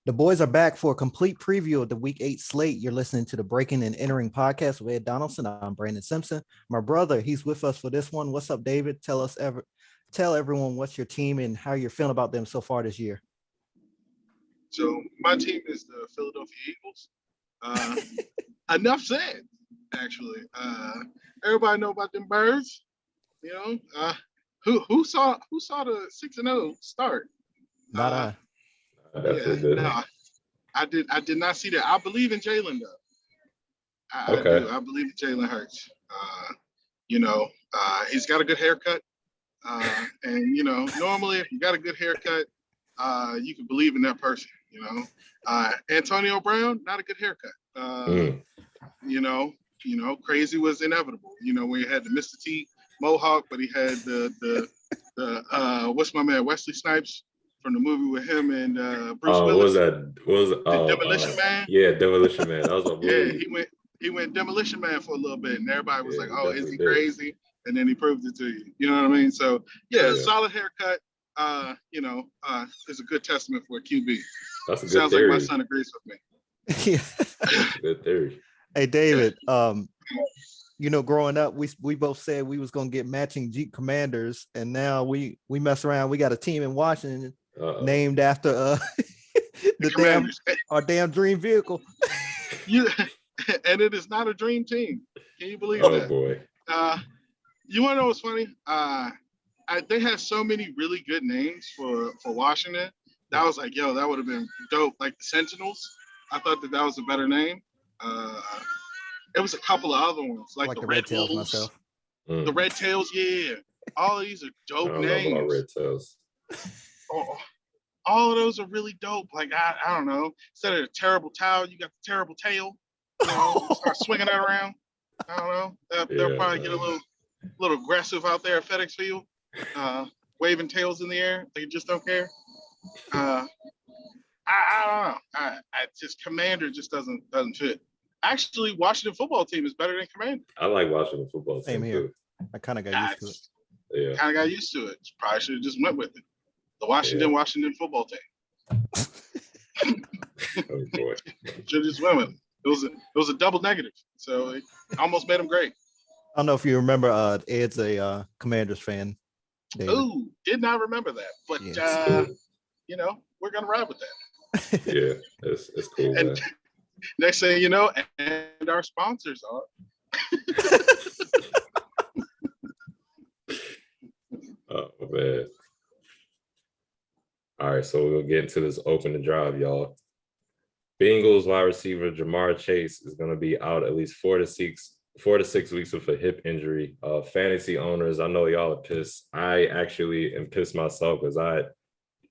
The boys are back for a complete preview of the Week 8 slate. You're listening to the Breaking and Entering podcast with Ed Donaldson. I'm Brandon Simpson. My brother, he's with us for this one. What's up, David? Tell everyone what's your team and how you're feeling about them so far this year. So my team is the Philadelphia Eagles. Enough said, actually. Everybody know about them birds. You know, who saw the 6-0 start? Not I. No, I did not see that. I believe in Jalen though. I do. I believe in Jalen Hurts. He's got a good haircut. And normally if you got a good haircut, you can believe in that person. Antonio Brown, not a good haircut. Crazy was inevitable. When you had the Mr. T Mohawk, but he had the what's my man Wesley Snipes from the movie with him and Bruce Willis. What was that? Demolition Man? Yeah, Demolition Man. That was a movie. Yeah, he went Demolition Man for a little bit, and everybody was like, "Oh, is he did. crazy?" And then he proved it to you. You know what I mean? So solid haircut. Is a good testament for a QB. That's a good Sounds theory. like my son agrees with me. Yeah. That's a good theory. Hey, David. Growing up, we both said we was gonna get matching Jeep Commanders, and now we mess around. We got a team in Washington named after our damn dream vehicle. And it is not a dream team. Can you believe that? Oh boy. You want to know what's funny? They had so many really good names for Washington. That was like, yo, that would have been dope. Like the Sentinels. I thought that was a better name. It was a couple of other ones, like the Red Tails Wolves, myself. The Red Tails. Yeah, all of these are dope names. About Red Tails. All of those are really dope. Like I don't know. Instead of a terrible towel, you got the terrible tail. Start swinging that around. I don't know. They'll probably get a little aggressive out there at FedEx Field, waving tails in the air. They just don't care. I don't know. I just Commander just doesn't fit. Actually, Washington football team is better than Commander. I like Washington football team. Same here. Too. I kind of got used to it. Yeah. Kind of got used to it. Probably should have just went with it. The Washington football team. Oh boy. Should have just went with it. It was a double negative. So it almost made him great. I don't know if you remember, Ed's a Commanders fan. Ooh, did not remember that. But cool. We're gonna ride with that. Yeah, it's cool. And next thing you know, and our sponsors are. Oh man. All right, so we'll get into this open to drive, y'all. Bengals wide receiver Jamar Chase is going to be out at least 4 to 6 weeks with a hip injury. Fantasy owners, I know y'all are pissed. I actually am pissed myself because I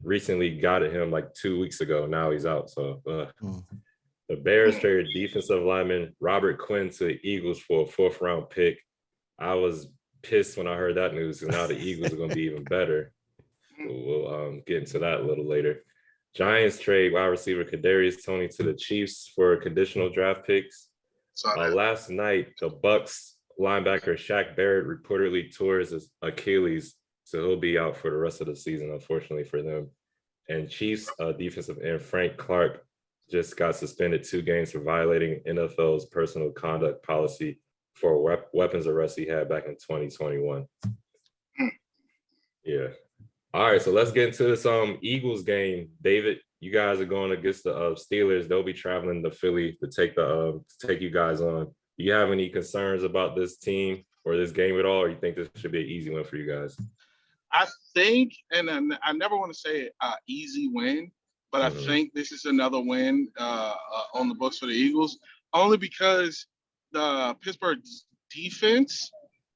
recently got at him like 2 weeks ago. Now he's out. So the Bears traded defensive lineman Robert Quinn to the Eagles for a 4th round pick. I was pissed when I heard that news, and now the Eagles are going to be even better. We'll get into that a little later. Giants trade wide receiver Kadarius Toney to the Chiefs for conditional draft picks. Last night, the Bucks linebacker Shaq Barrett reportedly tore his Achilles, so he'll be out for the rest of the season, unfortunately for them. And Chiefs defensive end Frank Clark just got suspended 2 games for violating NFL's personal conduct policy for a weapons arrest he had back in 2021. Yeah. All right, so let's get into this Eagles game. David, you guys are going against the Steelers. They'll be traveling to Philly to take you guys on. Do you have any concerns about this team or this game at all, or you think this should be an easy win for you guys? I think, and I never want to say easy win, but I think this is another win on the books for the Eagles, only because the Pittsburgh defense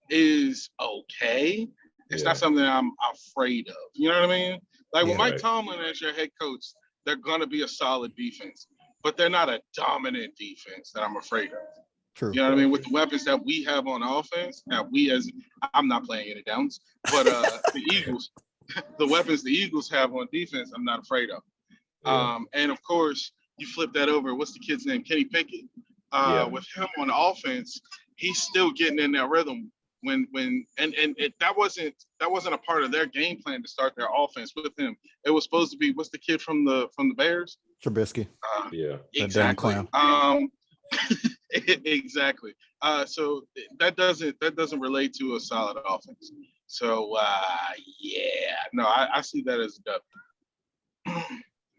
is okay. It's not something I'm afraid of. You know what I mean? Like with Mike Tomlin as your head coach, they're going to be a solid defense, but they're not a dominant defense that I'm afraid of. True. You know what I mean? With the weapons that we have on offense, I'm not playing any downs, but the Eagles, the weapons the Eagles have on defense, I'm not afraid of. And of course, you flip that over. What's the kid's name? Kenny Pickett. With him on offense, he's still getting in that rhythm that wasn't a part of their game plan to start their offense with him. It was supposed to be, what's the kid from the Bears? Trubisky. Yeah. Exactly. Exactly. So that doesn't relate to a solid offense. So yeah, no, I see that as a dub.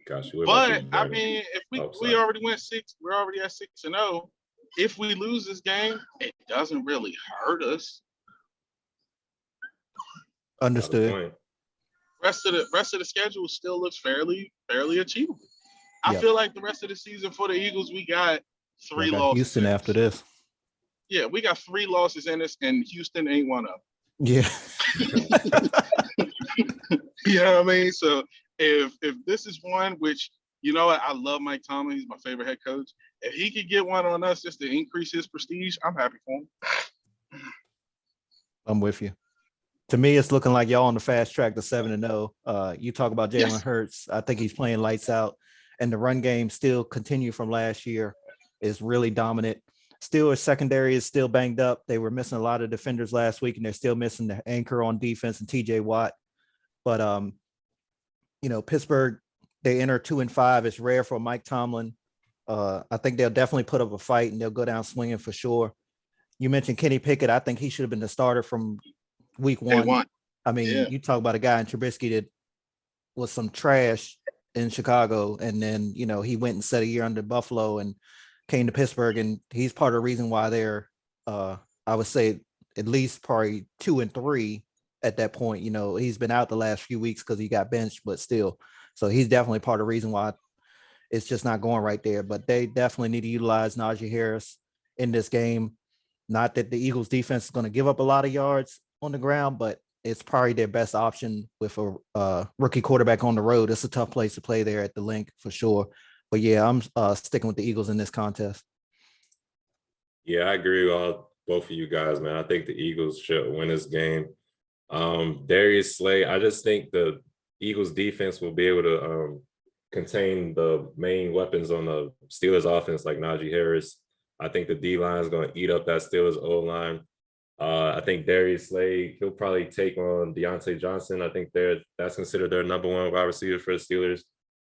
Gosh, but I mean, if we already went 6, we're already at 6-0. If we lose this game, it doesn't really hurt us. Understood. Rest of the schedule still looks fairly achievable. I feel like the rest of the season for the Eagles, we got 3 losses. Houston after this. Yeah, we got 3 losses in this, and Houston ain't one of them. Yeah. You know what I mean? So if this is one, which, you know what, I love Mike Tomlin, he's my favorite head coach. If he could get one on us just to increase his prestige, I'm happy for him. I'm with you. To me, it's looking like y'all on the fast track to 7-0. You talk about Jalen Hurts. I think he's playing lights out, and the run game still continued from last year. Is really dominant. Still, his secondary is still banged up. They were missing a lot of defenders last week, and they're still missing the anchor on defense and TJ Watt. But Pittsburgh, they enter 2-5. It's rare for Mike Tomlin. I think they'll definitely put up a fight, and they'll go down swinging for sure. You mentioned Kenny Pickett. I think he should have been the starter from week 1. I mean, you talk about a guy in Trubisky that was some trash in Chicago, and then he went and set a year under Buffalo and came to Pittsburgh, and he's part of the reason why they're I would say at least probably 2-3 at that point. He's been out the last few weeks because he got benched, but still, so he's definitely part of the reason why it's just not going right there. But they definitely need to utilize Najee Harris in this game. Not that the Eagles defense is going to give up a lot of yards on the ground, but it's probably their best option with a rookie quarterback on the road. It's a tough place to play there at the Link for sure. But yeah, I'm sticking with the Eagles in this contest. Yeah, I agree with both of you guys, man. I think the Eagles should win this game. Darius Slay, I just think the Eagles defense will be able to contain the main weapons on the Steelers offense, like Najee Harris. I think the D-line is going to eat up that Steelers O-line. I think Darius Slay, he'll probably take on Deontay Johnson. I think that's considered their number 1 wide receiver for the Steelers.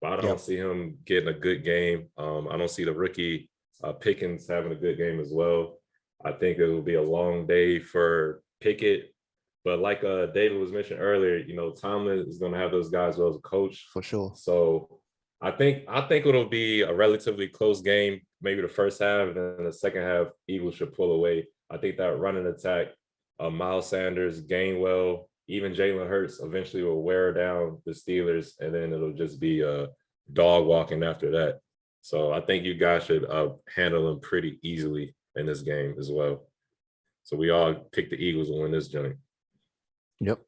But I don't see him getting a good game. I don't see the rookie Pickens having a good game as well. I think it will be a long day for Pickett. But like David was mentioned earlier, Tomlin is going to have those guys well as a coach. For sure. So I think it'll be a relatively close game, maybe the first half, and then the second half, Eagles should pull away. I think that running attack, Miles Sanders, Gainwell, even Jalen Hurts eventually will wear down the Steelers, and then it'll just be dog walking after that. So I think you guys should handle them pretty easily in this game as well. So we all pick the Eagles to win this joint. Yep.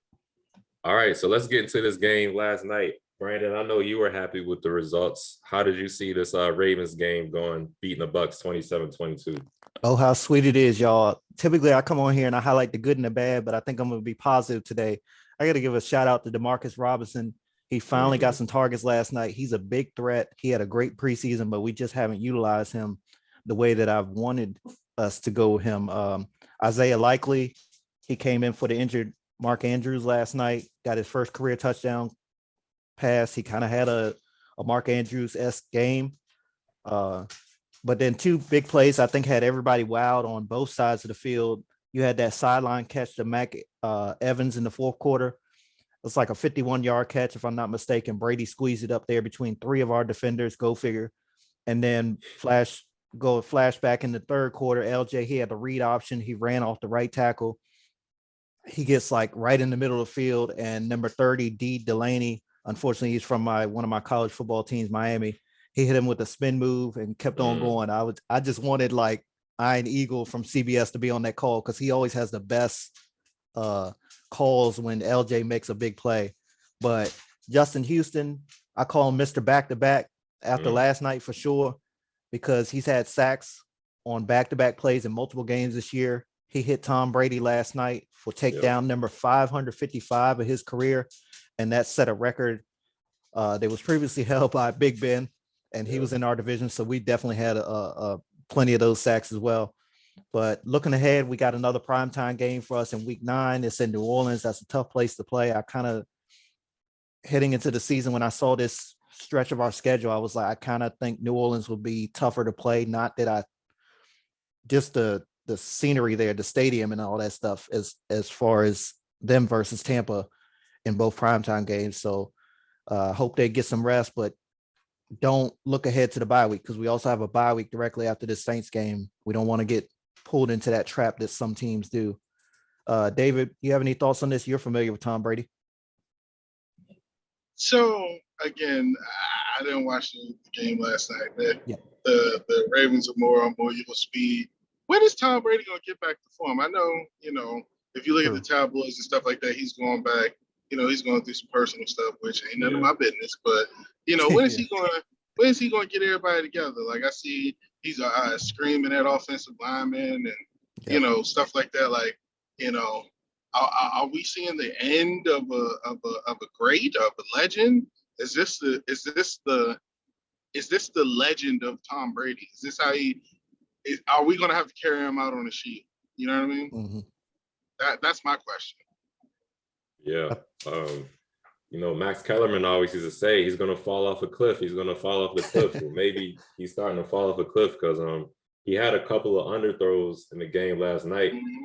All right, so let's get into this game last night. Brandon, I know you were happy with the results. How did you see this Ravens game going, beating the Bucs 27-22? Oh, how sweet it is, y'all. Typically, I come on here and I highlight the good and the bad, but I think I'm going to be positive today. I got to give a shout out to Demarcus Robinson. He finally got some targets last night. He's a big threat. He had a great preseason, but we just haven't utilized him the way that I've wanted us to go with him. Isaiah Likely, he came in for the injured Mark Andrews last night, got his first career touchdown pass. He kind of had a Mark Andrews-esque game. But then 2 big plays, I think, had everybody wowed on both sides of the field. You had that sideline catch to Mac Evans in the 4th quarter. It's like a 51-yard catch, if I'm not mistaken. Brady squeezed it up there between 3 of our defenders, go figure. And then flashback in the 3rd quarter, LJ, he had the read option. He ran off the right tackle. He gets like right in the middle of the field, and number 30, D. Delaney, unfortunately, he's from one of my college football teams, Miami. He hit him with a spin move and kept on going. I just wanted like Ian Eagle from CBS to be on that call, because he always has the best calls when LJ makes a big play. But Justin Houston, I call him Mr. Back-to-Back after last night for sure, because he's had sacks on back-to-back plays in multiple games this year. He hit Tom Brady last night for takedown number 555 of his career, and that set a record that was previously held by Big Ben, and he was in our division, so we definitely had plenty of those sacks as well. But looking ahead, we got another primetime game for us in week 9. It's in New Orleans. That's a tough place to play. I kind of heading into the season when I saw this stretch of our schedule, I was like, I kind of think New Orleans will be tougher to play. Not that I just the scenery there, the stadium and all that stuff as far as them versus Tampa in both primetime games. So hope they get some rest, but don't look ahead to the bye week because we also have a bye week directly after this Saints game. We don't want to get pulled into that trap that some teams do. David, you have any thoughts on this? You're familiar with Tom Brady. So again, I didn't watch the game last night. Yeah. The Ravens are more on your speed. When is Tom Brady going to get back to form? I know, if you look at the tabloids and stuff like that, he's going back. He's going through some personal stuff, which ain't none of my business. But when is he going to get everybody together? Like I see he's screaming at offensive linemen and stuff like that. Like are we seeing the end of a great, of a legend? Is this the legend of Tom Brady? Is this how are we going to have to carry him out on a sheet? You know what I mean? Mm-hmm. That's my question. Yeah. Max Kellerman always used to say he's going to fall off a cliff. He's going to fall off the cliff. Well, maybe he's starting to fall off a cliff because he had a couple of underthrows in the game last night. Mm-hmm.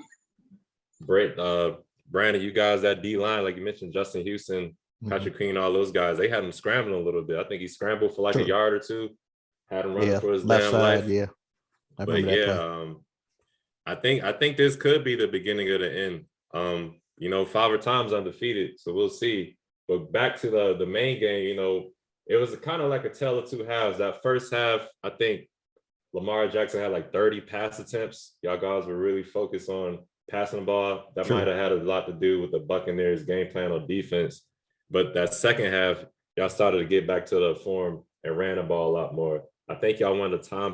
Brandon, you guys, that D line, like you mentioned, Justin Houston, Patrick Queen, all those guys, they had him scrambling a little bit. I think he scrambled for like a yard or two, had him running for his damn life. Yeah, I remember that play. I think this could be the beginning of the end. Father Time's undefeated, so we'll see. But back to the main game, it was kind of like a tale of two halves. That first half, I think Lamar Jackson had like 30 pass attempts. Y'all guys were really focused on passing the ball. That might have had a lot to do with the Buccaneers' game plan on defense. But that second half, y'all started to get back to the form and ran the ball a lot more. I think y'all won the time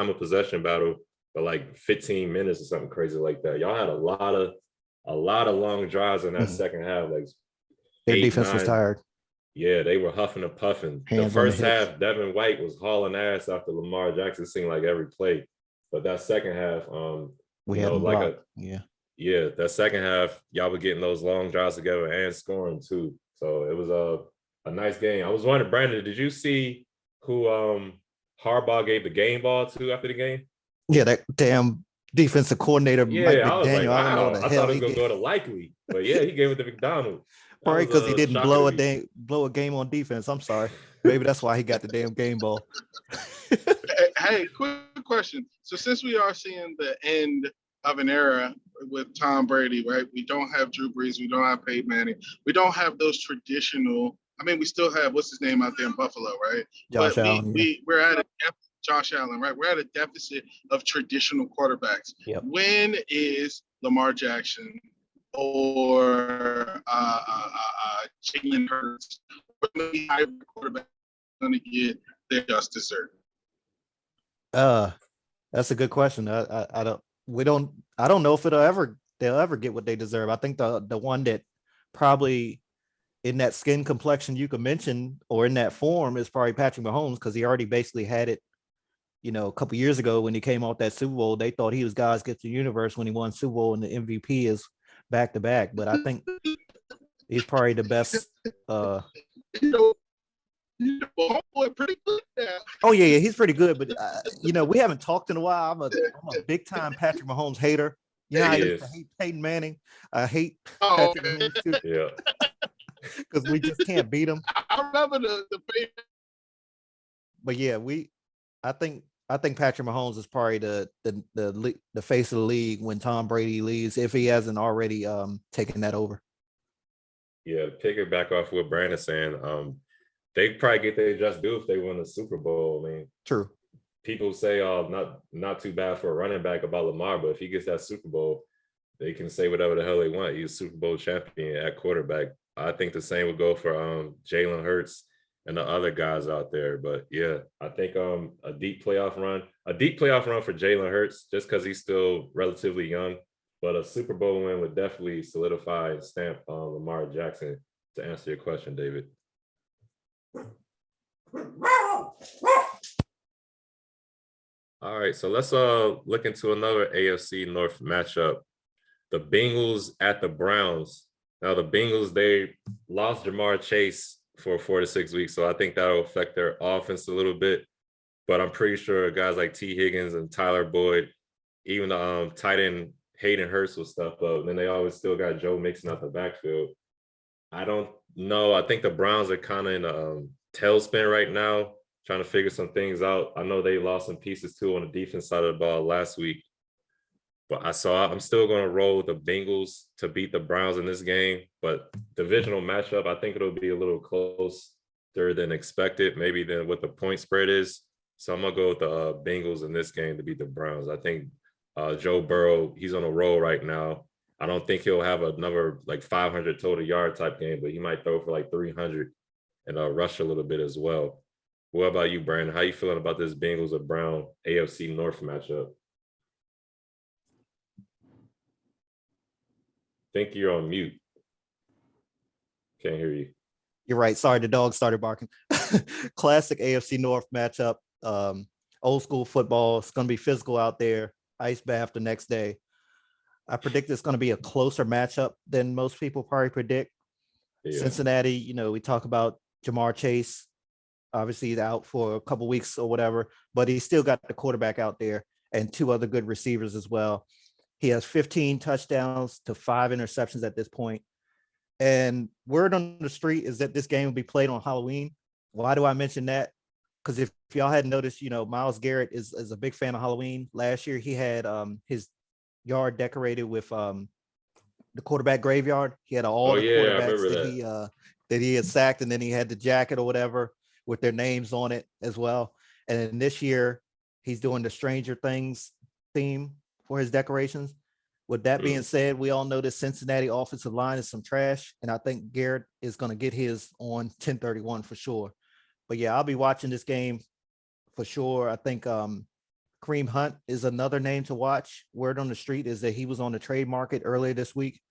of possession battle for like 15 minutes or something crazy like that. Y'all had a lot of long drives in that second half. Like their defense was tired. Yeah, they were huffing and puffing. The first half, Devin White was hauling ass after Lamar Jackson seemed like every play. But that second half, we had that second half, y'all were getting those long drives together and scoring too. So it was a nice game. I was wondering, Brandon, did you see who Harbaugh gave the game ball to after the game? Yeah, that damn defensive coordinator. Yeah, Mike I was McDaniel, like, wow. I don't know I thought it was gonna go to Likely, but yeah, he gave it to McDonald. Probably because he didn't blow a game on defense. I'm sorry. Maybe that's why he got the damn game ball. Hey, quick question. So since we are seeing the end of an era with Tom Brady, right? We don't have Drew Brees. We don't have Peyton Manning. We don't have those traditional. I mean, we still have what's his name out there in Buffalo, right? Josh Allen. We're at a Josh Allen, right? We're at a deficit of traditional quarterbacks. Yep. When is Lamar Jackson or Jalen Hurts or maybe hybrid quarterback going to get their just dessert? That's a good question. I don't know if they'll ever get what they deserve. I think the one that probably in that skin complexion you could mention or in that form is probably Patrick Mahomes, because he already basically had it. A couple years ago when he came off that Super Bowl, they thought he was God's gift to the universe when he won Super Bowl, and the MVP is back to back. But I think he's probably the best. Pretty good now. Oh yeah, he's pretty good. But we haven't talked in a while. I'm a big time Patrick Mahomes hater. I used to hate Peyton Manning. I hate Patrick Mahomes too. Yeah, because we just can't beat him. I remember the Peyton. But yeah, I think Patrick Mahomes is probably the face of the league when Tom Brady leaves, if he hasn't already taken that over. Yeah, to pick it back off what Brandon's saying, they probably get their just due if they win the Super Bowl. I mean, true. People say, not too bad for a running back about Lamar, but if he gets that Super Bowl, they can say whatever the hell they want. He's Super Bowl champion at quarterback. I think the same would go for Jalen Hurts and the other guys out there. But yeah, I think a deep playoff run for Jalen Hurts, just because he's still relatively young, but a Super Bowl win would definitely solidify and stamp Lamar Jackson, to answer your question, David. All right, so let's look into another AFC North matchup. The Bengals at the Browns. Now the Bengals, they lost Jamar Chase for 4 to 6 weeks, so I think that'll affect their offense a little bit. But I'm pretty sure guys like T. Higgins and Tyler Boyd, even the tight end Hayden Hurst will step up. And then they always still got Joe Mixon out the backfield. I don't know. I think the Browns are kind of in a tailspin right now, trying to figure some things out. I know they lost some pieces too on the defense side of the ball last week. But I'm still going to roll with the Bengals to beat the Browns in this game. But divisional matchup, I think it'll be a little closer than expected, maybe than what the point spread is. So I'm going to go with the Bengals in this game to beat the Browns. I think Joe Burrow, he's on a roll right now. I don't think he'll have another like 500 total yard type game, but he might throw for like 300 and rush a little bit as well. What about you, Brandon? How you feeling about this Bengals or Brown AFC North matchup? Think you're on mute. Can't hear you. You're right. Sorry, the dog started barking. Classic AFC North matchup. Old school football. It's going to be physical out there. Ice bath the next day. I predict it's going to be a closer matchup than most people probably predict. Yeah. Cincinnati, we talk about Jamar Chase. Obviously, he's out for a couple weeks or whatever, but he's still got the quarterback out there and 2 other good receivers as well. He has 15 touchdowns to 5 interceptions at this point. And word on the street is that this game will be played on Halloween. Why do I mention that? Because if y'all hadn't noticed, Myles Garrett is a big fan of Halloween. Last year, he had his yard decorated with the quarterback graveyard. He had all the quarterbacks that he had sacked, and then he had the jacket or whatever with their names on it as well. And then this year, he's doing the Stranger Things theme for his decorations. With that being said, we all know the Cincinnati offensive line is some trash, and I think Garrett is going to get his on 1031 for sure. But yeah, I'll be watching this game for sure. I think Kareem Hunt is another name to watch. Word on the street is that he was on the trade market earlier this week.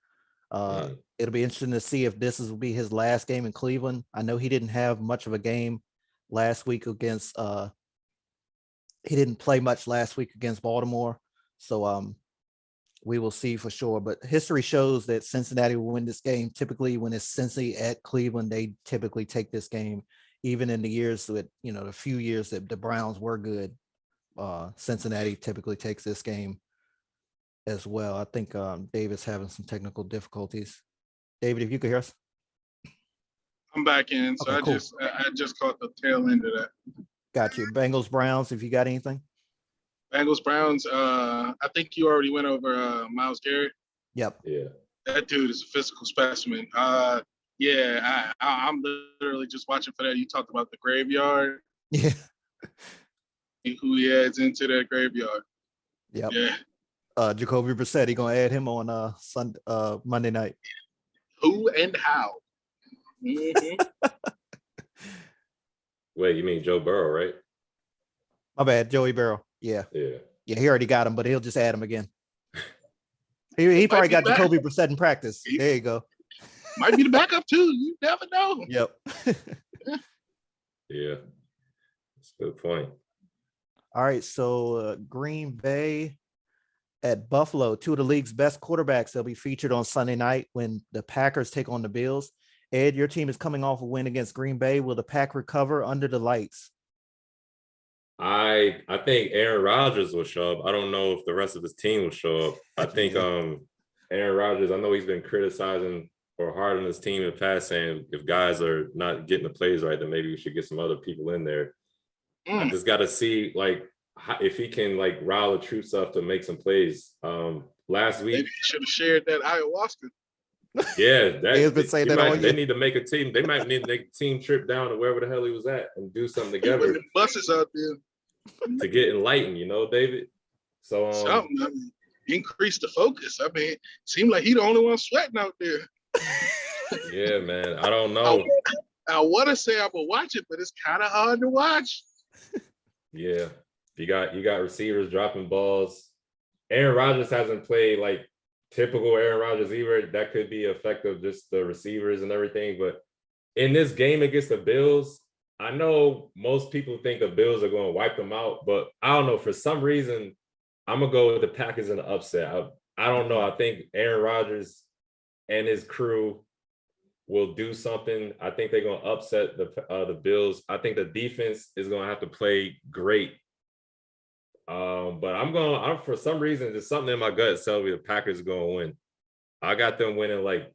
It'll be interesting to see if this will be his last game in Cleveland. I know he didn't have much of a game last week against he didn't play much last week against Baltimore. So we will see for sure. But history shows that Cincinnati will win this game. Typically, when it's Cincy at Cleveland, they typically take this game. Even in the years that, the few years that the Browns were good, Cincinnati typically takes this game as well. I think David's having some technical difficulties. David, if you could hear us. I'm back in. So okay, cool. I just caught the tail end of that. Got you. Bengals, Browns, if you got anything. Bengals, Browns. I think you already went over Myles Garrett. Yep. Yeah. That dude is a physical specimen. Yeah, I'm literally just watching for that. You talked about the graveyard. Yeah. Who he adds into that graveyard. Yep. Yeah. Jacoby Brissett, he gonna add him on Monday night. Who and how? Mm-hmm. Wait, you mean Joe Burrow, right? My bad, Joey Burrow. Yeah. Yeah. Yeah, he already got him, but he'll just add him again. He probably got Jacoby Brissett in practice. There you go. Might be the backup too. You never know. Yep. Yeah. That's a good point. All right. So Green Bay at Buffalo, 2 of the league's best quarterbacks. They'll be featured on Sunday night when the Packers take on the Bills. Ed, your team is coming off a win against Green Bay. Will the Pack recover under the lights? I think Aaron Rodgers will show up. I don't know if the rest of his team will show up. I think Aaron Rodgers, I know he's been criticizing or hard on his team in the past, saying if guys are not getting the plays right, then maybe we should get some other people in there. I just got to see if he can rile the troops up to make some plays. Last week, maybe he should have shared that ayahuasca. Yeah, they need to make a team. They might need to make a team trip down to wherever the hell he was at and do something together. Buses out there to get enlightened, David. So something. Increase the focus. Seemed like he the only one sweating out there. Yeah, man. I don't know. I want to say I will watch it, but it's kind of hard to watch. Yeah, you got receivers dropping balls. Aaron Rodgers hasn't played typical Aaron Rodgers either. That could be effective, just the receivers and everything. But in this game against the Bills, I know most people think the Bills are going to wipe them out, but I don't know. For some reason, I'm gonna go with the Packers in the upset. I don't know. I think Aaron Rodgers and his crew will do something. I think they're gonna upset the Bills. I think the defense is gonna have to play great. But I'm for some reason, there's something in my gut tells me the Packers are gonna win. I got them winning like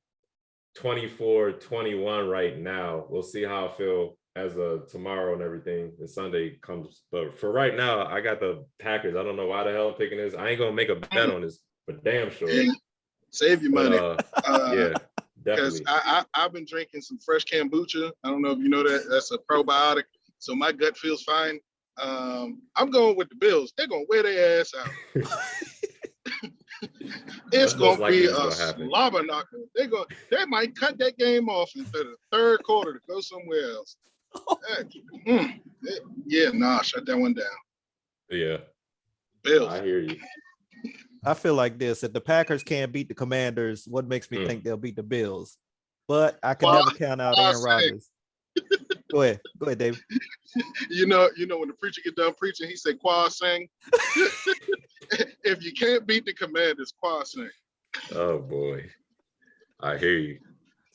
24-21 right now. We'll see how I feel as tomorrow and everything. And Sunday comes. But for right now, I got the Packers. I don't know why the hell I'm picking this. I ain't gonna make a bet on this, but damn sure. Hey, save your money. Yeah, because definitely. I've been drinking some fresh kombucha. I don't know if you know that. That's a probiotic. So my gut feels fine. I'm going with the Bills. They're gonna wear their ass out. It's gonna be a slobber knocker. They might cut that game off into the third quarter to go somewhere else. Shut that one down. Yeah. Bills. I hear you. I feel like this: if the Packers can't beat the Commanders, what makes me think they'll beat the Bills? But I can never count out Aaron Rodgers. Go ahead, David. You know when the preacher get done preaching, he said, "Qua sing." If you can't beat the Commanders, qua sing. Oh boy, I hear you.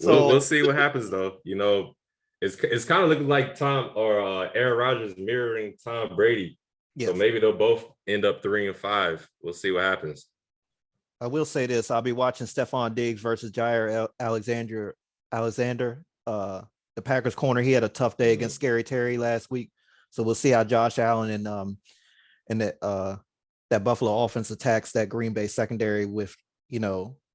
So we'll see what happens though. You know, it's kind of looking like Aaron Rodgers mirroring Tom Brady. Yes. So maybe they'll both end up 3-5. We'll see what happens. I will say this: I'll be watching Stephon Diggs versus Jair Alexander. The Packers corner. He had a tough day against Scary Terry last week. So we'll see how Josh Allen and that Buffalo offense attacks that Green Bay secondary with,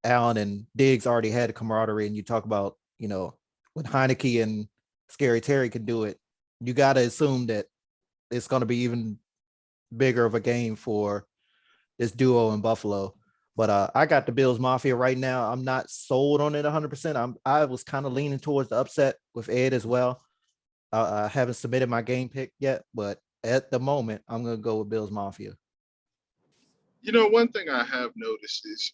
Allen and Diggs already had a camaraderie. And you talk about, when Heineke and Scary Terry can do it, you got to assume that it's going to be even bigger of a game for this duo in Buffalo. But I got the Bills Mafia right now. I'm not sold on it 100%. I was kind of leaning towards the upset with Ed as well. I haven't submitted my game pick yet, but at the moment, I'm going to go with Bills Mafia. One thing I have noticed is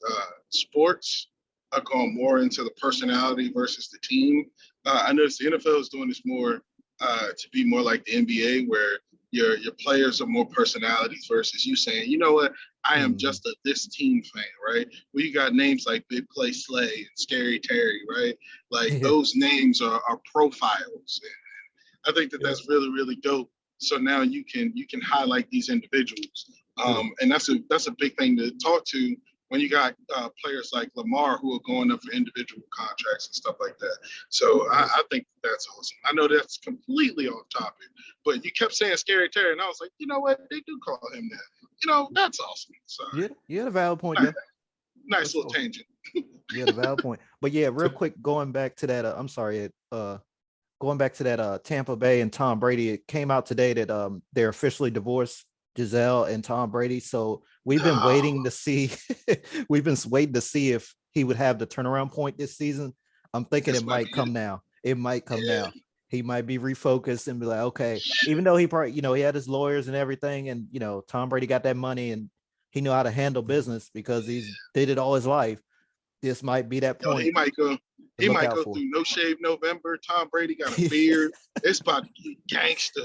sports are going more into the personality versus the team. I noticed the NFL is doing this more to be more like the NBA, where your players are more personalities versus you saying, you know what, I am just this team fan, right? Well, you got names like Big Play Slay and Scary Terry, right? Like those names are profiles. And I think that's really, really dope. So now you can highlight these individuals. And that's a big thing to talk to when you got players like Lamar who are going up for individual contracts and stuff like that. So I think that's awesome. I know that's completely off topic, but you kept saying Scary Terry, and I was like, you know what? They do call him that. That's awesome. So you had a valid point. Nice little tangent. You had a valid point. But yeah, real quick, going back to that, going back to that Tampa Bay and Tom Brady, it came out today that they're officially divorced, Giselle and Tom Brady. So we've been waiting to see if he would have the turnaround point this season. I'm thinking it might come now. It might come now. He might be refocused and be like, okay, even though he probably, he had his lawyers and everything, and Tom Brady got that money and he knew how to handle business because he's did it all his life. This might be that point. He might go through No Shave November. Tom Brady got a beard. It's about to get gangster.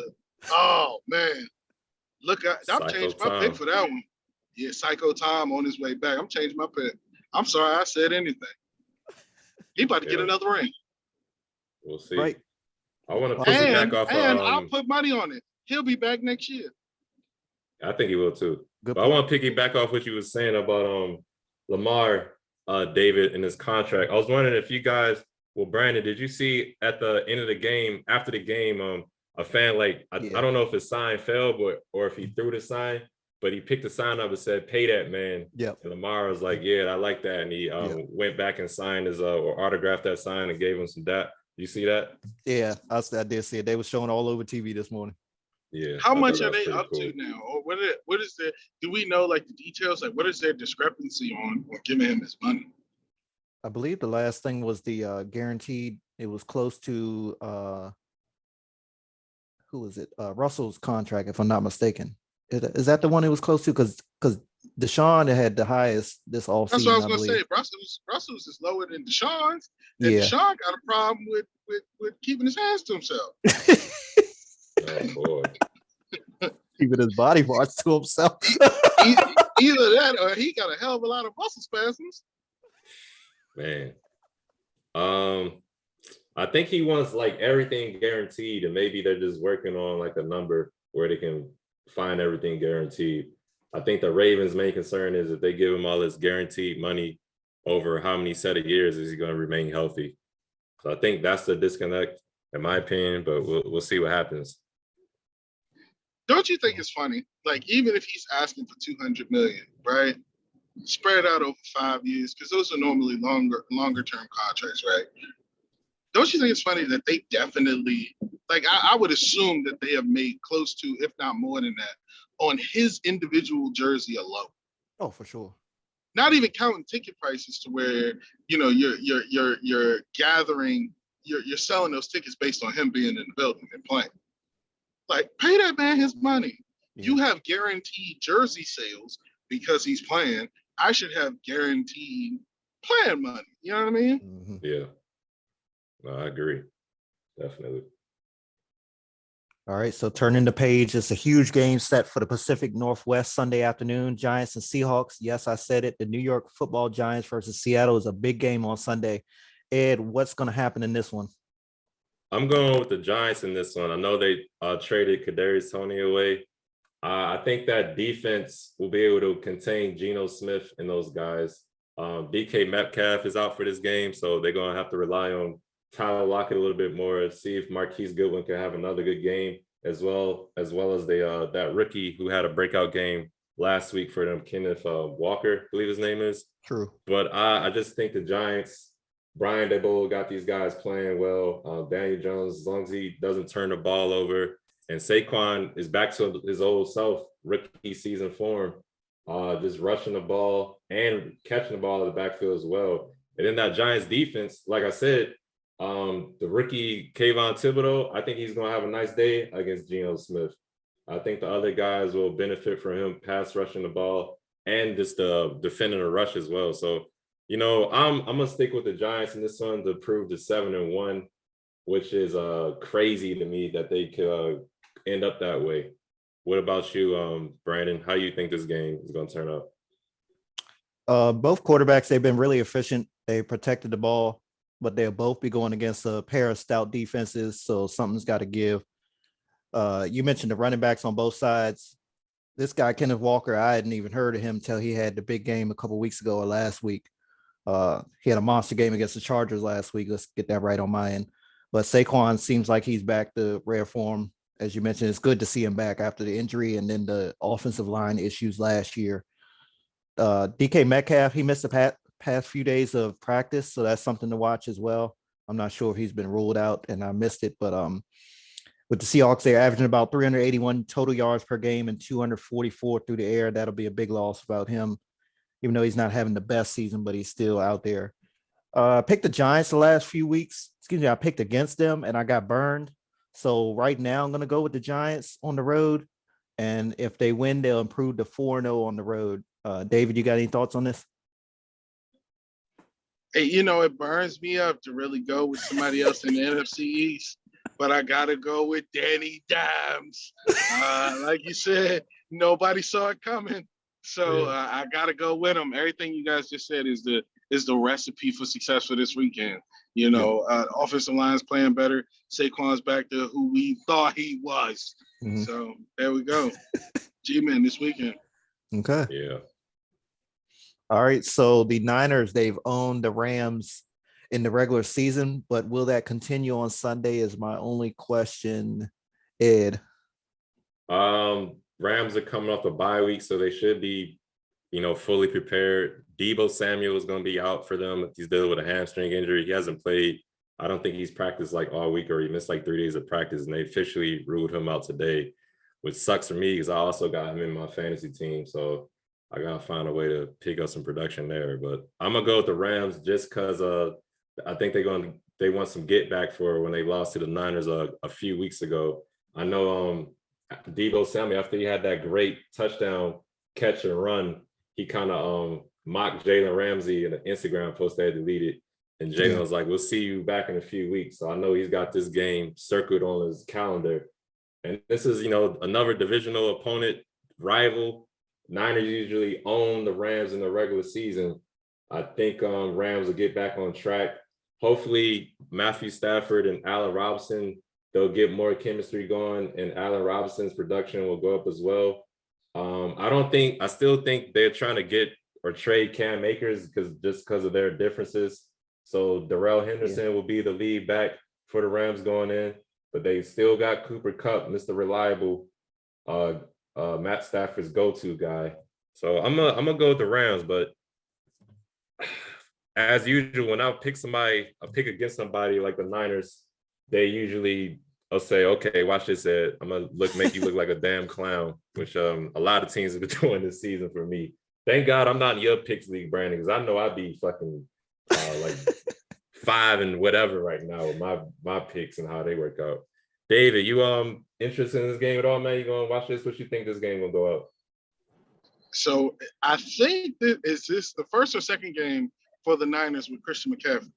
Oh man. Look, I've changed my pick for that one. Yeah, Psycho Tom on his way back. I'm changing my pick. I'm sorry I said anything. He about to get another ring. We'll see. Right. I want to piggyback off. And I'll put money on it. He'll be back next year. I think he will too. But I want to piggyback off what you were saying about Lamar, David, and his contract. I was wondering if you guys, Brandon, did you see at the end of the game, after the game, a fan I don't know if his sign fell, or if he threw the sign, but he picked the sign up and said, "Pay that man." Yep. And Lamar was like, "Yeah, I like that," and he went back and signed his or autographed that sign and gave him some that. You see that? Yeah, I did see it. They were showing all over TV this morning. Yeah. How much are they up to now, or what is the? Do we know the details? What is their discrepancy on giving him his money? I believe the last thing was the guaranteed. It was close to who was it? Russell's contract, if I'm not mistaken. Is that the one it was close to? Because Deshaun had the highest this offseason. That's what I was going to say. Russell's is lower than Deshaun's. And Deshaun got a problem with keeping his hands to himself. boy. Keeping his body parts to himself. Either that or he got a hell of a lot of muscle spasms. Man. I think he wants like everything guaranteed, and maybe they're just working on like a number where they can find everything guaranteed. I think the Ravens' main concern is if they give him all this guaranteed money over how many set of years is he going to remain healthy. So I think that's the disconnect, in my opinion. But we'll see what happens. Don't you think it's funny? Like, even if he's asking for $200 million, right? Spread out over 5 years, because those are normally longer term contracts, right? Don't you think it's funny that they definitely, like, I would assume that they have made close to, if not more than that, on his individual jersey alone. Oh, for sure. Not even counting ticket prices to where, you know, you're gathering, you're selling those tickets based on him being in the building and playing. Like, pay that man his money. Yeah. You have guaranteed jersey sales because he's playing. I should have guaranteed playing money. You know what I mean? Mm-hmm. Yeah. No, I agree. Definitely. All right, so turning the page. It's a huge game set for the Pacific Northwest Sunday afternoon. Giants and Seahawks. Yes, I said it. The New York Football Giants versus Seattle is a big game on Sunday. Ed, what's going to happen in this one? I'm going with the Giants in this one. I know they traded Kadarius Toney away. I think that defense will be able to contain Geno Smith and those guys. DK Metcalf is out for this game, so they're going to have to rely on Tyler Lockett a little bit more, see if Marquise Goodwin can have another good game, as well as that rookie who had a breakout game last week for them, Kenneth Walker, I believe his name is. True. But I just think the Giants, Brian Daboll got these guys playing well. Daniel Jones, as long as he doesn't turn the ball over, and Saquon is back to his old self, rookie season form, just rushing the ball and catching the ball in the backfield as well. And then that Giants defense, like I said, the rookie Kayvon Thibodeau, I think he's going to have a nice day against Geno Smith. I think the other guys will benefit from him pass rushing the ball and just defending the rush as well. So, you know, I'm going to stick with the Giants in this one to prove the 7-1, which is crazy to me that they could end up that way. What about you, Brandon? How do you think this game is going to turn out? Both quarterbacks, they've been really efficient. They protected the ball, but they'll both be going against a pair of stout defenses, so something's got to give. You mentioned the running backs on both sides. This guy, Kenneth Walker, I hadn't even heard of him until he had the big game a couple weeks ago or last week. He had a monster game against the Chargers last week. Let's get that right on my end. But Saquon seems like he's back to rare form. As you mentioned, it's good to see him back after the injury and then the offensive line issues last year. DK Metcalf, he missed the past few days of practice, so that's something to watch as well. I'm not sure if he's been ruled out and I missed it, but with the Seahawks, they're averaging about 381 total yards per game and 244 through the air. That'll be a big loss about him, even though he's not having the best season, but he's still out there. I picked the Giants the last few weeks. I picked against them and I got burned. So right now I'm going to go with the Giants on the road. And if they win, they'll improve to 4-0 on the road. David, you got any thoughts on this? Hey, you know, it burns me up to really go with somebody else in the NFC East, but I got to go with Danny Dimes. Like you said, nobody saw it coming. So I got to go with him. Everything you guys just said is the recipe for success for this weekend. You know, offensive line's playing better. Saquon's back to who we thought he was. Mm-hmm. So there we go. G-Man this weekend. Okay. Yeah. All right. So the Niners, they've owned the Rams in the regular season, but will that continue on Sunday is my only question, Ed. Rams are coming off a bye week, so they should be, you know, fully prepared. Deebo Samuel is going to be out for them. He's dealing with a hamstring injury. He hasn't played. I don't think he's practiced like all week, or he missed like 3 days of practice, and they officially ruled him out today, which sucks for me because I also got him in my fantasy team. So I got to find a way to pick up some production there. But I'm going to go with the Rams just because I think they want some get back for when they lost to the Niners a few weeks ago. I know Deebo Samuel, after he had that great touchdown catch and run, he kind of mocked Jalen Ramsey in an Instagram post they had deleted. And Jalen was like, we'll see you back in a few weeks. So I know he's got this game circled on his calendar. And this is, another divisional opponent, rival. Niners usually own the Rams in the regular season. I think Rams will get back on track. Hopefully, Matthew Stafford and Allen Robinson, they'll get more chemistry going, and Allen Robinson's production will go up as well. I still think they're trying to get or trade Cam Akers because of their differences. So Darrell Henderson will be the lead back for the Rams going in, but they still got Cooper Kupp, Mr. Reliable, Matt Stafford's go-to guy. So I'm gonna go with the Rams, but as usual, when I pick against somebody like the Niners, they usually I'll say, okay, watch this, Ed. I'm gonna make you look like a damn clown, which a lot of teams have been doing this season for me. Thank God I'm not in your picks league, Brandon, because I know I'd be fucking like 5 and whatever right now with my picks and how they work out. David, you interested in this game at all, man? You gonna watch this? What you think this game will go out? So I think is this the first or second game for the Niners with Christian McCaffrey?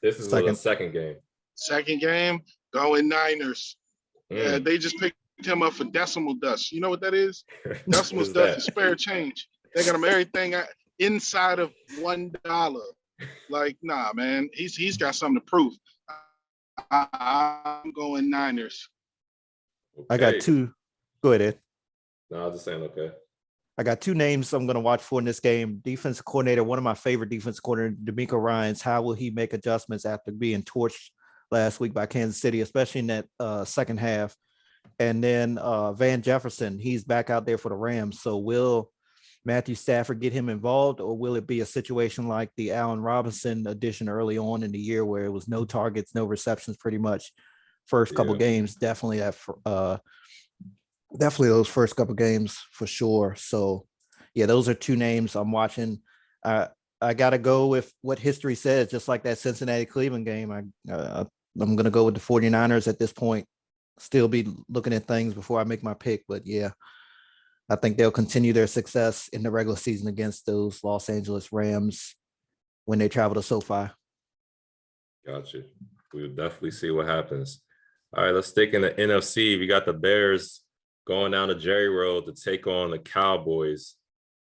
This is the second game. Second game, going Niners. Yeah, they just picked him up for decimal dust. You know what that is? Decimal dust is spare change. They got him everything inside of $1. Like, nah, man, he's got something to prove. I'm going Niners. Okay. I got two. Go ahead, Ed. No, I was just saying, okay. I got two names I'm going to watch for in this game. Defensive coordinator, one of my favorite defensive coordinator, DeMeco Ryans. How will he make adjustments after being torched last week by Kansas City, especially in that second half? And then Van Jefferson, he's back out there for the Rams. So will Matthew Stafford get him involved, or will it be a situation like the Allen Robinson addition early on in the year where it was no targets, no receptions pretty much first couple games? Definitely those first couple games for sure. So yeah, those are two names I'm watching. I got to go with what history says, just like that Cincinnati Cleveland game. I'm going to go with the 49ers at this point. Still be looking at things before I make my pick, but yeah, I think they'll continue their success in the regular season against those Los Angeles Rams when they travel to SoFi. Gotcha. We'll definitely see what happens. All right, let's stick in the NFC. We got the Bears going down to Jerry Road to take on the Cowboys.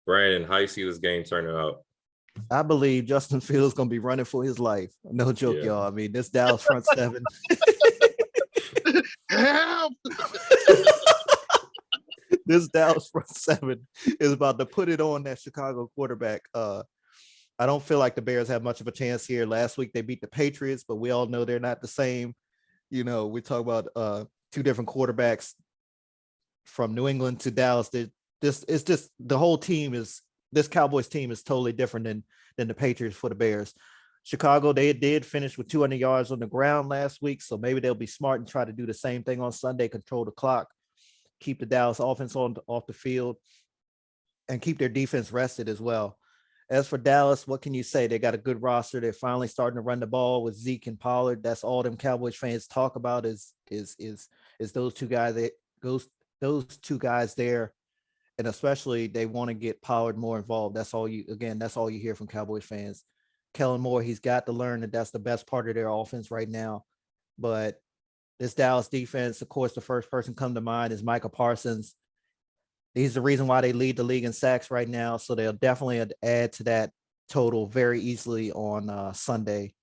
Brandon, how you see this game turning out? I believe Justin Fields going to be running for his life. No joke, y'all. I mean, this Dallas front seven. Help! This Dallas front seven is about to put it on that Chicago quarterback. I don't feel like the Bears have much of a chance here. Last week they beat the Patriots, but we all know they're not the same. You know, we talk about two different quarterbacks from New England to Dallas. It's just the whole team is this Cowboys team is totally different than the Patriots for the Bears. Chicago, they did finish with 200 yards on the ground last week, so maybe they'll be smart and try to do the same thing on Sunday, control the clock, keep the Dallas offense off the field, and keep their defense rested as well. As for Dallas, what can you say? They got a good roster. They're finally starting to run the ball with Zeke and Pollard. That's all them Cowboys fans talk about is those two guys. Those two guys there, and especially they want to get Pollard more involved. That's all you hear from Cowboys fans. Kellen Moore, he's got to learn that that's the best part of their offense right now. But this Dallas defense, of course, the first person come to mind is Micah Parsons. He's the reason why they lead the league in sacks right now. So they'll definitely add to that total very easily on Sunday.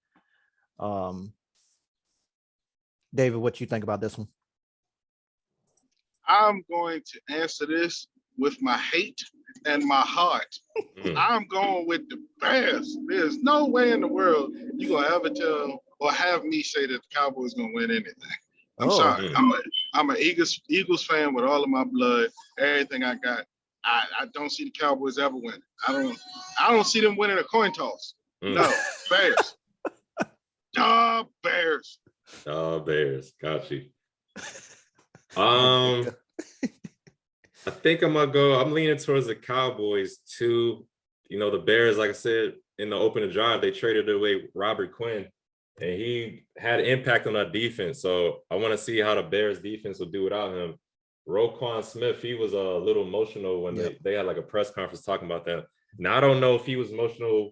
David, what you think about this one? I'm going to answer this with my hate and my heart. I'm going with the Bears. There's no way in the world you're going to ever tell or have me say that the Cowboys going to win anything. I'm sorry. I'm an Eagles fan with all of my blood, everything I got. I don't see the Cowboys ever winning. I don't see them winning a coin toss. No, Bears. Bears. Bears. Got you. I think I'm leaning towards the Cowboys too. You know, the Bears, like I said, in the opening drive, they traded away Robert Quinn, and he had an impact on our defense. So I want to see how the Bears defense will do without him. Roquan Smith, he was a little emotional when they had like a press conference talking about that. Now, I don't know if he was emotional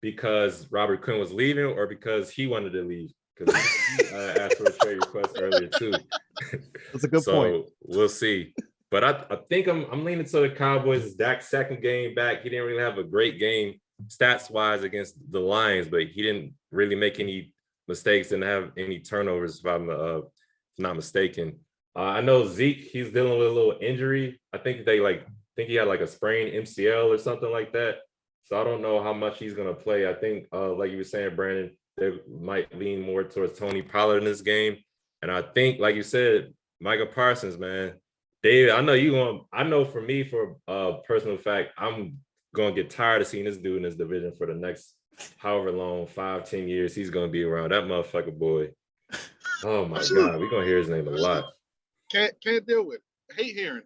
because Robert Quinn was leaving or because he wanted to leave. because he asked for a trade request earlier too. That's a good point. So we'll see. But I think I'm leaning to the Cowboys. It's Dak's second game back. He didn't really have a great game stats-wise against the Lions, but he didn't really make any mistakes, didn't have any turnovers, if I'm not mistaken. I know Zeke, he's dealing with a little injury. I think he had like a sprained MCL or something like that. So I don't know how much he's going to play. I think, like you were saying, Brandon, they might lean more towards Tony Pollard in this game. And I think, like you said, Micah Parsons, man, David, I know for me, for a personal fact, I'm going to get tired of seeing this dude in this division for the next however long, 5-10 years he's going to be around. That motherfucker boy. Oh my God, we're going to hear his name a lot. Can't deal with it. Hate hearing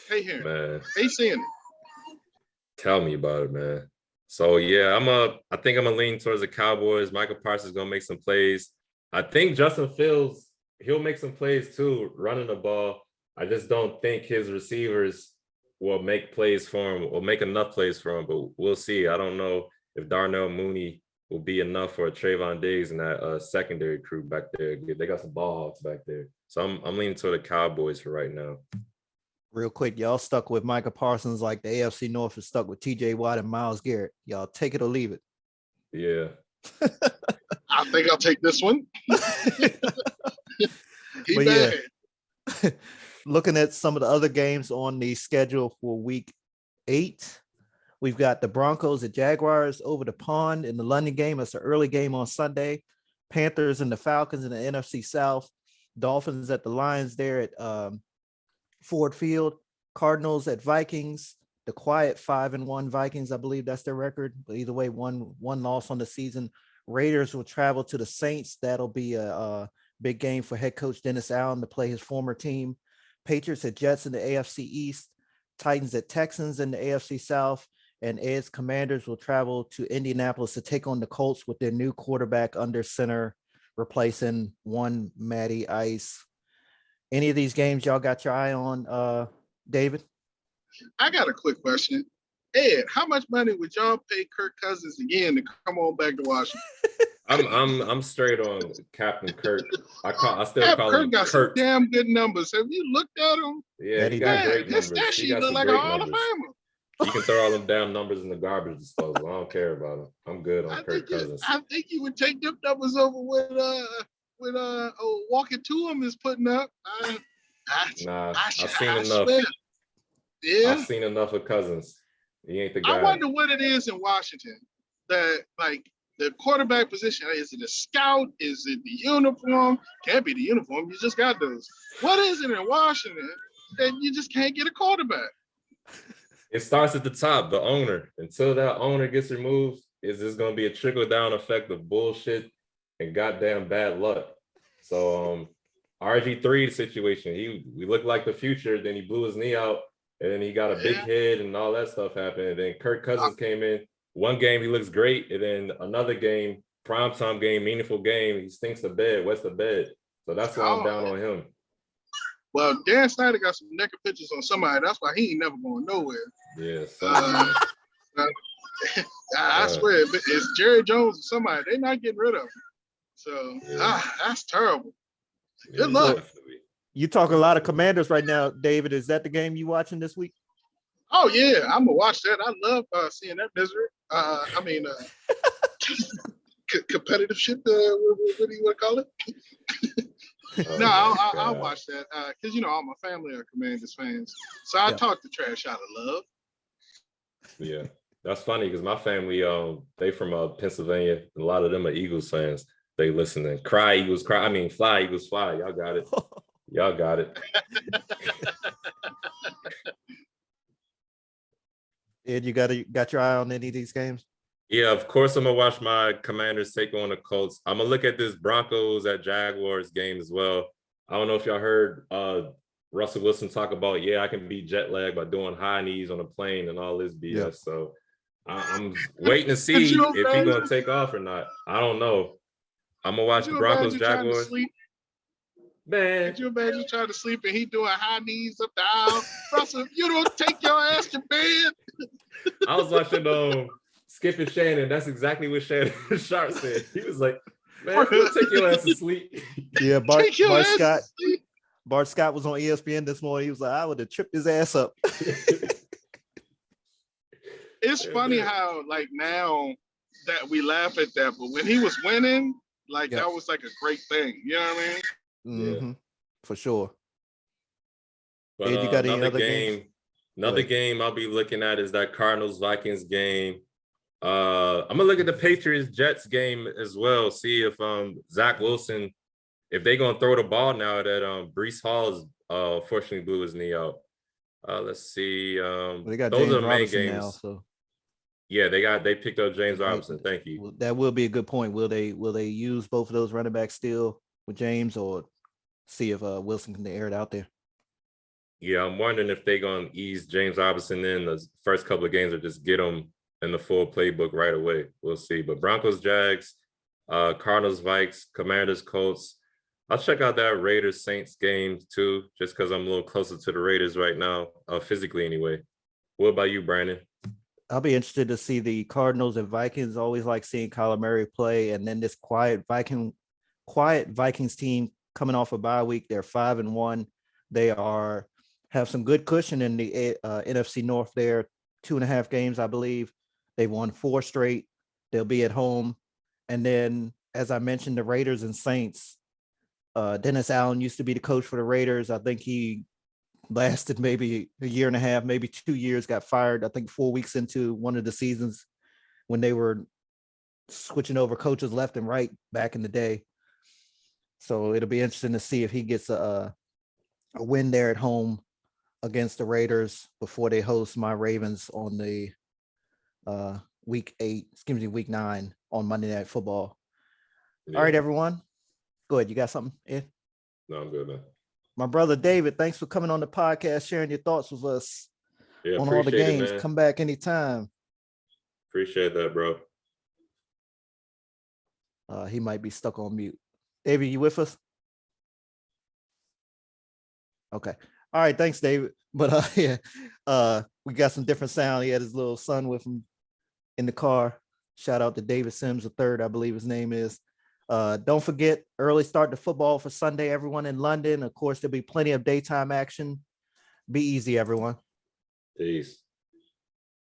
it. Man. Hate seeing it. Tell me about it, man. So yeah, I think I'm gonna lean towards the Cowboys. Michael Parsons is gonna make some plays. I think Justin Fields, he'll make some plays too, running the ball. I just don't think his receivers will make plays for him or make enough plays for him, but we'll see. I don't know if Darnell Mooney will be enough for a Trayvon Diggs and that secondary crew back there. They got some ball hawks back there. So I'm leaning toward the Cowboys for right now. Real quick, y'all stuck with Micah Parsons like the AFC North is stuck with TJ Watt and Myles Garrett. Y'all take it or leave it. Yeah. I think I'll take this one. But yeah, looking at some of the other games on the schedule for week 8, we've got the Broncos at Jaguars over the pond in the London game. It's an early game on Sunday. Panthers and the Falcons in the NFC South. Dolphins at the Lions there at Ford Field. Cardinals at Vikings. The quiet 5-1 Vikings, I believe that's their record. But either way, one loss on the season. Raiders will travel to the Saints. That'll be a big game for head coach Dennis Allen to play his former team. Patriots at Jets in the AFC East. Titans at Texans in the AFC South. And Ed's Commanders will travel to Indianapolis to take on the Colts with their new quarterback under center, replacing one Matty Ice. Any of these games y'all got your eye on, David? I got a quick question. Ed, how much money would y'all pay Kirk Cousins again to come on back to Washington? I'm straight on Captain Kirk. I still call Kirk him got Kurt. some damn good numbers. Have you looked at him? Yeah, he got great numbers. That He shit got look some like a great Hall of numbers. Famer. You can throw all them damn numbers in the garbage disposal. I don't care about him. I'm good on Kirk Cousins. I think you would take them numbers over with Walking To Him is putting up. I've seen enough. Swear. Yeah, I've seen enough of Cousins. He ain't the guy. I wonder what it is in Washington that like the quarterback position. Is it a scout? Is it the uniform? Can't be the uniform. You just got those. What is it in Washington that you just can't get a quarterback? It starts at the top, the owner. Until that owner gets removed, is this going to be a trickle-down effect of bullshit and goddamn bad luck? So RG3 situation, we looked like the future, then he blew his knee out, and then he got a big head and all that stuff happened. And then Kirk Cousins came in. One game, he looks great. And then another game, primetime game, meaningful game, he stinks the bed, wets the bed. So that's why I'm down on him. Well, Dan Snyder got some naked pictures on somebody. That's why he ain't never going nowhere. Yeah. I swear, it's Jerry Jones or somebody. They're not getting rid of him. So that's terrible. Good luck. Definitely. You talk a lot of Commanders right now, David. Is that the game you watching this week? Oh yeah, I'm gonna watch that. I love seeing that misery. Competitive shit. What do you want to call it? No, I'll watch that because all my family are Commanders fans, so I talk the trash out of love. Yeah, that's funny because my family, they from Pennsylvania. A lot of them are Eagles fans. They listen and cry Eagles cry. I mean, fly Eagles fly. Y'all got it. Y'all got it. Ed, you got your eye on any of these games? Yeah, of course I'm gonna watch my Commanders take on the Colts. I'm gonna look at this Broncos at Jaguars game as well. I don't know if y'all heard Russell Wilson talk about, I can be jet lagged by doing high knees on a plane and all this BS. Yeah. So I'm waiting to see if he's gonna take off or not. I don't know. I'm gonna watch the Broncos Jaguars. Man, could you imagine trying to sleep and he doing high knees up the aisle? Russell, you don't take your ass to bed. I was watching Skip and Shannon. That's exactly what Shannon Sharp said. He was like, Man, we'll take your ass to sleep. Yeah, Take your Bart ass to Scott. sleep. Bart Scott was on ESPN this morning. He was like, I would have tripped his ass up. It's funny how like now that we laugh at that, but when he was winning, like Yep. that was like a great thing. You know what I mean? Mm-hmm. For sure. But Ed, you got any another other game, games? another game I'll be looking at is that Cardinals Vikings game. I'm gonna look at the Patriots Jets game as well. See if Zach Wilson, if they gonna throw the ball now that Brees Hall is fortunately blew his knee out. Let's see. They got Those James are the main Robinson games. now, so Yeah, they picked up James Robinson. Thank you. that will be a good point. Will they use both of those running backs still with James, or see if Wilson can air it out there? Yeah, I'm wondering if they're gonna ease James Robinson in the first couple of games or just get him in the full playbook right away. We'll see. But Broncos, Jags, Cardinals, Vikes, Commanders, Colts. I'll check out that Raiders Saints game too, just because I'm a little closer to the Raiders right now, physically anyway. What about you, Brandon? I'll be interested to see the Cardinals and Vikings. Always like seeing Kyler Murray play, and then this quiet Vikings team coming off a bye week. They're 5-1. They have some good cushion in the NFC North. There, 2.5 games, I believe. They won 4 straight. They'll be at home, and then, as I mentioned, the Raiders and Saints. Dennis Allen used to be the coach for the Raiders. I think he lasted maybe a year and a half, maybe 2 years, got fired, I think 4 weeks into one of the seasons when they were switching over coaches left and right back in the day. So it'll be interesting to see if he gets a win there at home against the Raiders before they host my Ravens on the week 9 on Monday Night Football. Yeah. All right, everyone. Go ahead. You got something, Ed? No, I'm good, man. My brother David, thanks for coming on the podcast, sharing your thoughts with us on all the games. Come back anytime. Appreciate that, bro. He might be stuck on mute. David, you with us? Okay. All right. Thanks, David. But we got some different sound. He had his little son with him in the car. Shout out to David Sims III, I believe his name is. Don't forget, early start to football for Sunday, everyone in London. Of course, there'll be plenty of daytime action. Be easy, everyone. Peace.